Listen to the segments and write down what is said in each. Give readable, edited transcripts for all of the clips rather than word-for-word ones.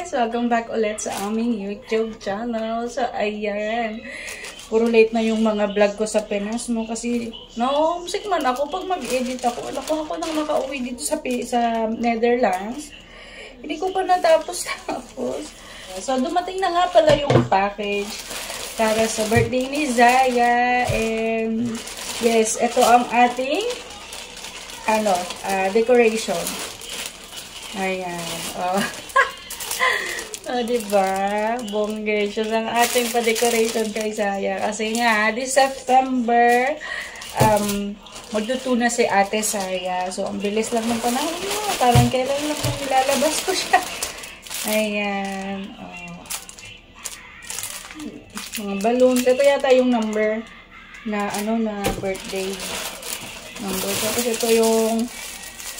guys! Welcome back ulit sa aming YouTube channel. So, ayan. Puro late na yung mga vlog ko sa Pinas, no? Kasi, na-homesick man ako pag mag-edit ako. Nakuha ko nang makauwi dito sa Netherlands. Hindi ko pa natapos. So, dumating na nga pala yung package para sa birthday ni Zaya. And, yes, ito ang ating decoration. Ayan. Oh. Oh, diba? Bonggesios ang ating pa-decoration kay Zaya. Kasi nga, this September, magtutuna si Ate Zaya. So, ang bilis lang ng panahon mo. Parang kailan lang kung nilalabas ko siya. Ayan. Oh. Mga balloons. Ito yata yung number na, na birthday number. Tapos ito yung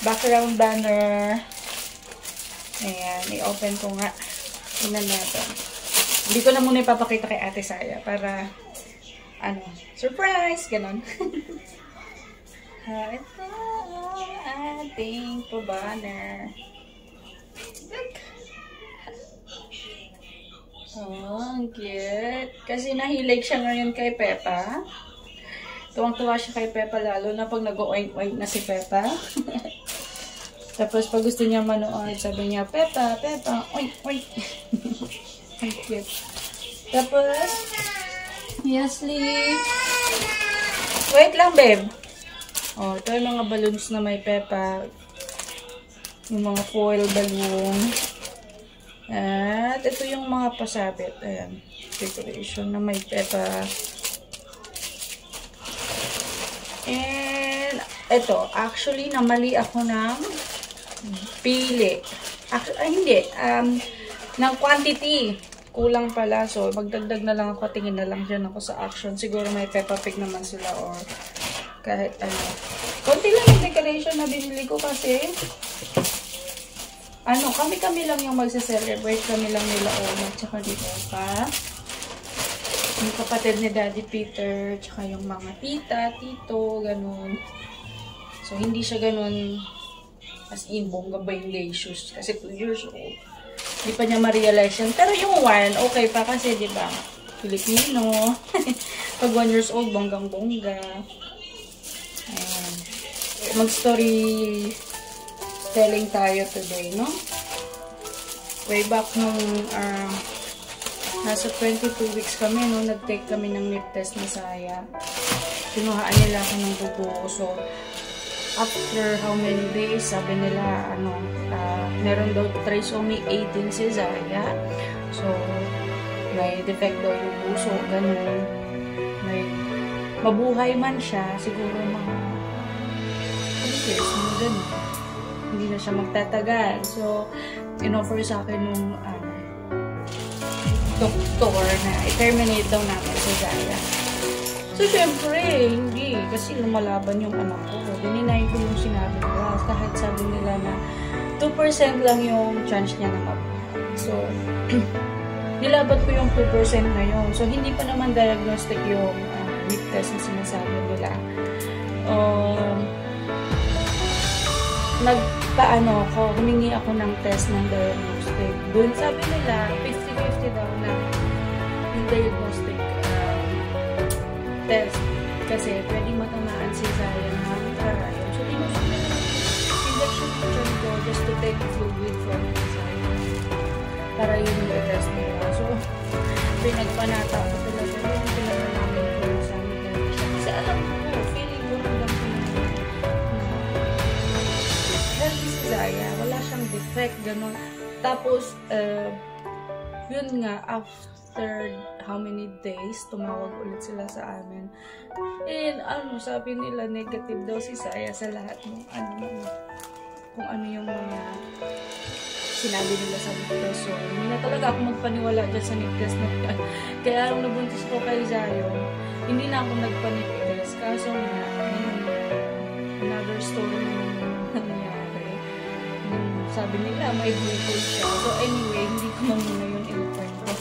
background banner. Ayan, i-open ko nga. Tingnan natin. Hindi ko na muna ipapakita kay Ate Zaya para, surprise! Ganon. Ito ang ating banner. Oh, ang cute. Kasi nahilig siya ngayon kay Peppa. Tuwang-tuwa siya kay Peppa lalo na pag nag-oink-oink na si Peppa. Tapos, pag gusto niya manood, sabi niya, Peppa, Peppa, oink, oink. Ang cute. Tapos, Yasli. Wait lang, babe. Oh, ito yung mga balloons na may Peppa. Yung mga foil balloon. At, ito yung mga pasabit. Ayan. Decoration na may Peppa. And, ito. Actually, namali ako ng pili. Hindi. Ng quantity. Kulang pala. So, magdagdag na lang ako. Tingin na lang dyan ako sa Action. Siguro may Peppa Pig naman sila or kahit ano. Konti lang yung decoration na binili ko kasi kami-kami lang yung magse-celebrate. Kami lang nila Oma. Tsaka di Peppa. Yung kapatid ni Daddy Peter. Tsaka yung mga tita, tito, ganun. So, hindi siya ganun as in, bongga-bonggacious. Kasi 2 years old. Hindi pa niya ma-realize yan. Pero yung 1, okay pa kasi, di ba? Filipino. Pag 1 years old, bonggang-bongga. Ayan. Mag-story telling tayo today, no? Way back nung nasa 22 weeks kami, no? Nag-take kami ng nip test na Zaya. Kinuhaan nila ako ng dugo. So, after how many days, sabi nila, meron daw trisomy 18 si Zaya. So, may defect daw yung puso, ganun. May mabuhay man siya, siguro mga 2 years, mga ganun. Hindi na siya magtatagal. So, in-offer sa akin nung doktor na i-terminate daw namin si Zaya. So, syempre, hindi. Kasi lumalaban yung anak ko. Dininay ko yung sinabi nila. Kahit sabi nila na 2% lang yung chance niya na mabuhay. So, nilabat ko yung 2% na yun. So, hindi pa naman diagnostic yung nip test na sinasabi nila. Humingi ako ng test ng diagnostic. Doon sabi nila, 50-50 daw na yung diagnostic test. Kasi pwede matamaan si Zaya ng trial. So, tinusok na lang injection picture ko just to take fluid from Zaya. Para yun yung test nila. So, pinagpanata ko talaga yun. Pinagpan namin ko sa amin. Kasi alam ko, feeling ko hanggang healthy si Zaya. Wala siyang defect, gano'n. Tapos, yun nga, after how many days, tumawag ulit sila sa amin. And, sabi nila, negative daw si Zaya sa lahat ng kung ano yung mga sinabi nila sa nip test. So, hindi na talaga ako magpaniwala dyan sa nip test na kaya nung nabuntis ko kay Zayo, hindi na ako nagpa-nip test. Kaso nga, another story na nangyari. Sabi nila, may bukol siya. So, anyway, hindi ko na muna yun in-report ko.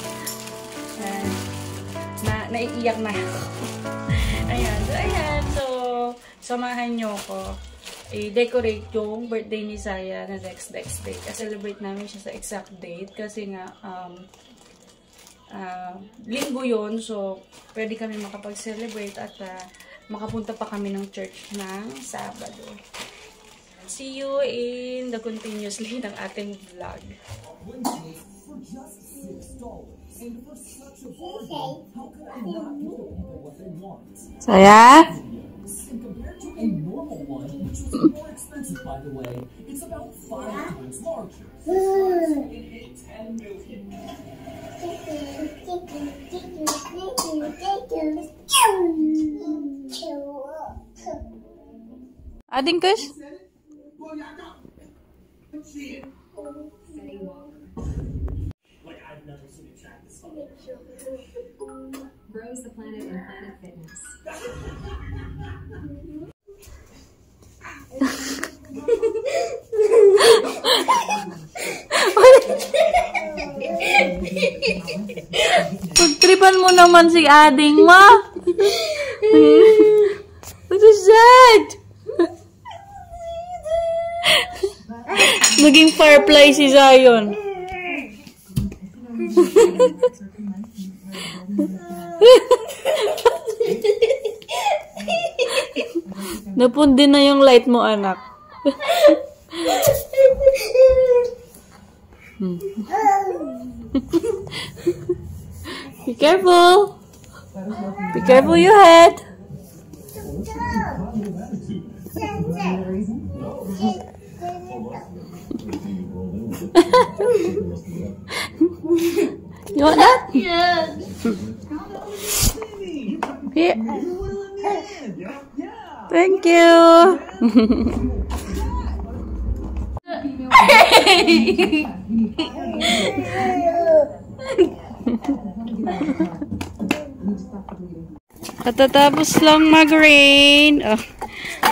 Naiiyak na ako. Ayan. So, samahan nyo ko. i-decorate yung birthday ni Saya na next day. I-celebrate namin siya sa exact date kasi nga linggo yun. So, pwede kami makapag-celebrate at makapunta pa kami ng church ng Sabado. See you in the continuously ng ating vlog. Saya? A normal one, which is more expensive, by the way, it's about 5 times larger. 10 million. Ading Kush? Like I've never seen a track this fun. Rose the Planet and Planet Fitness. Pagtripan mo naman si Ading mo. What is that? Naging firefly si Zion. Napundi na yung light mo, anak. Be careful. Be careful your head. You want that? Yes. Here. Thank you. Katatapos lang mag-rain. Oh,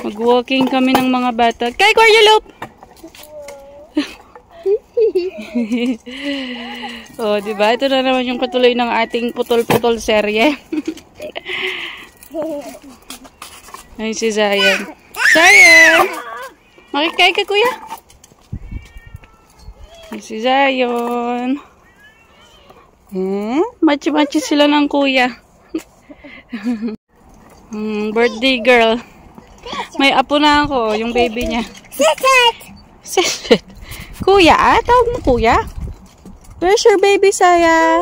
mag-walking kami ng mga bata. Kay Cordeloup! Oh, diba? Ito na naman yung katuloy ng ating putol-putol serye. Ay, si Zion. Zion! Makikay ka, kuya? Ay, si Zion. Machi-machi sila ng kuya. Birthday girl. May apo na ako, yung baby niya. Sisit! Kuya, tawag mo kuya? Where's your baby, Saya?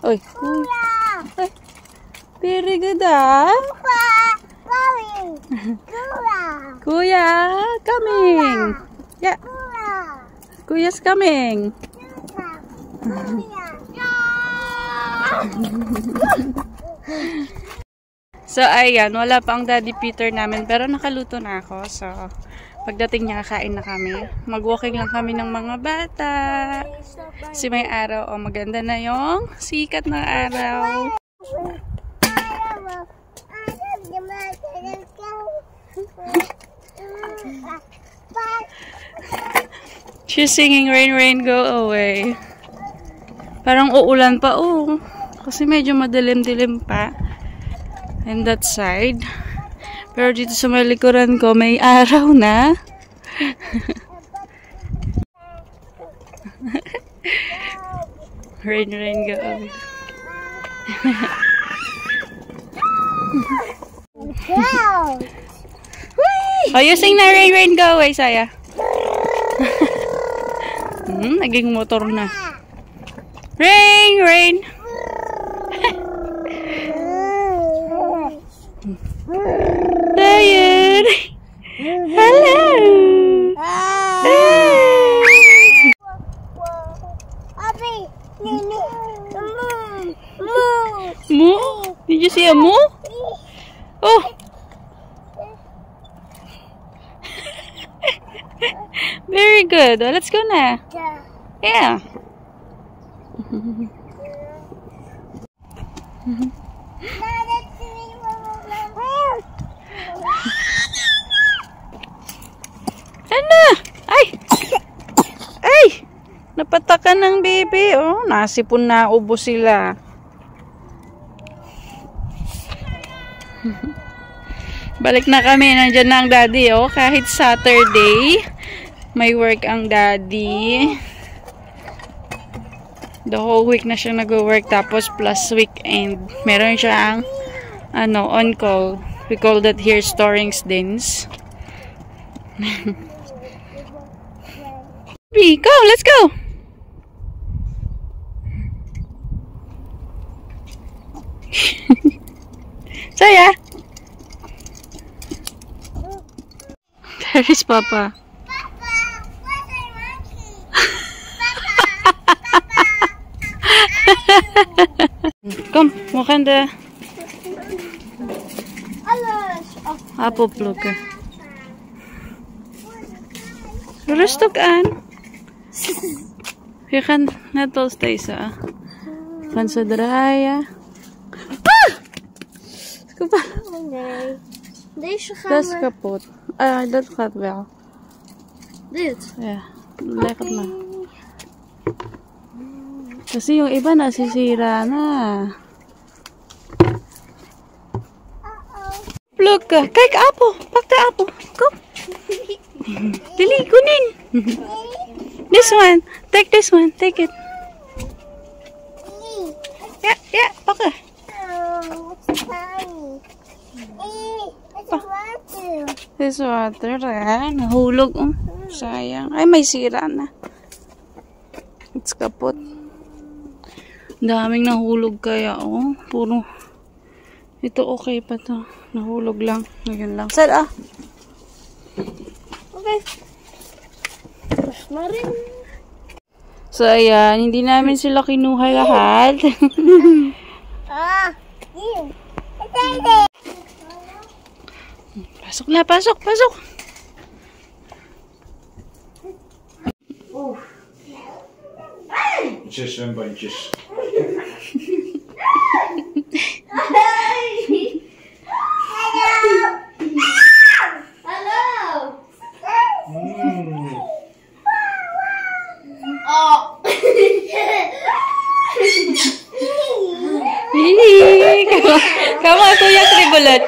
Oy. Ay, very good, Kuya, coming. Yeah. Kuya's coming. So, ayan. Wala pa ang Daddy Peter namin. Pero nakaluto na ako. So, pagdating niya, kain na kami. Mag-walking lang kami ng mga bata. Kasi may araw. O, maganda na yung sikat ng araw. She's singing Rain, Rain, Go Away. Parang uulan pa, oh. Kasi medyo madilim-dilim pa. And that side. Pero dito sa may likuran ko, may araw na. Rain, rain, go away. Oh, you sing na Rain, Rain, Go Away, Saya. Naging motor na. Rain, rain. Ryan. Hello. Moo? Did you see a moo? Oh. Very good. Oh, let's go na. Yeah. Ano? Ay! Ay! Napatakan ng baby. Oh, nasipon na ubo sila. Balik na kami. Nandyan na ang daddy, oh. Kahit Saturday, may work ang daddy. The whole week na siya nag-work. Tapos plus weekend. Meron siya ang on call. We call that here storings dins. Go, let's go. Saya. There is Papa. Kom, we gaan de apple plukken. Rustig aan. We gaan net als deze. Gaan ze draaien. Ah! Nee. Deze gaan Dat is kapot. Dat gaat wel. Dit? Ja, leg het maar. Kasi yung iba nasisira na. Plukken. Kijk, appel. Pak de appel. Kom. Dili, kunin. This one. Take this one. Take it. Ja, pakken. This water. Nahulog. Sayang. Ay, may sira na. It's kapot. Daming nahulog kaya, oh. Puro. Ito okay pa to. Nahulog lang. Ngayon lang. Sad, ah. Okay. Tapos na rin. So, ayan. Hindi namin sila kinuha lahat. Pasok na, pasok, pasok. Bandjes en bandjes. Kamu Kuya Tribulat.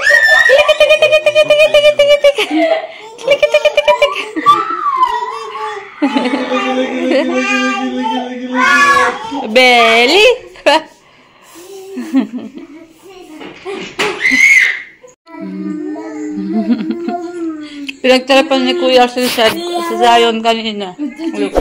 Belly. Pinagtarapan ni Kuya sa Zion kanina. Look.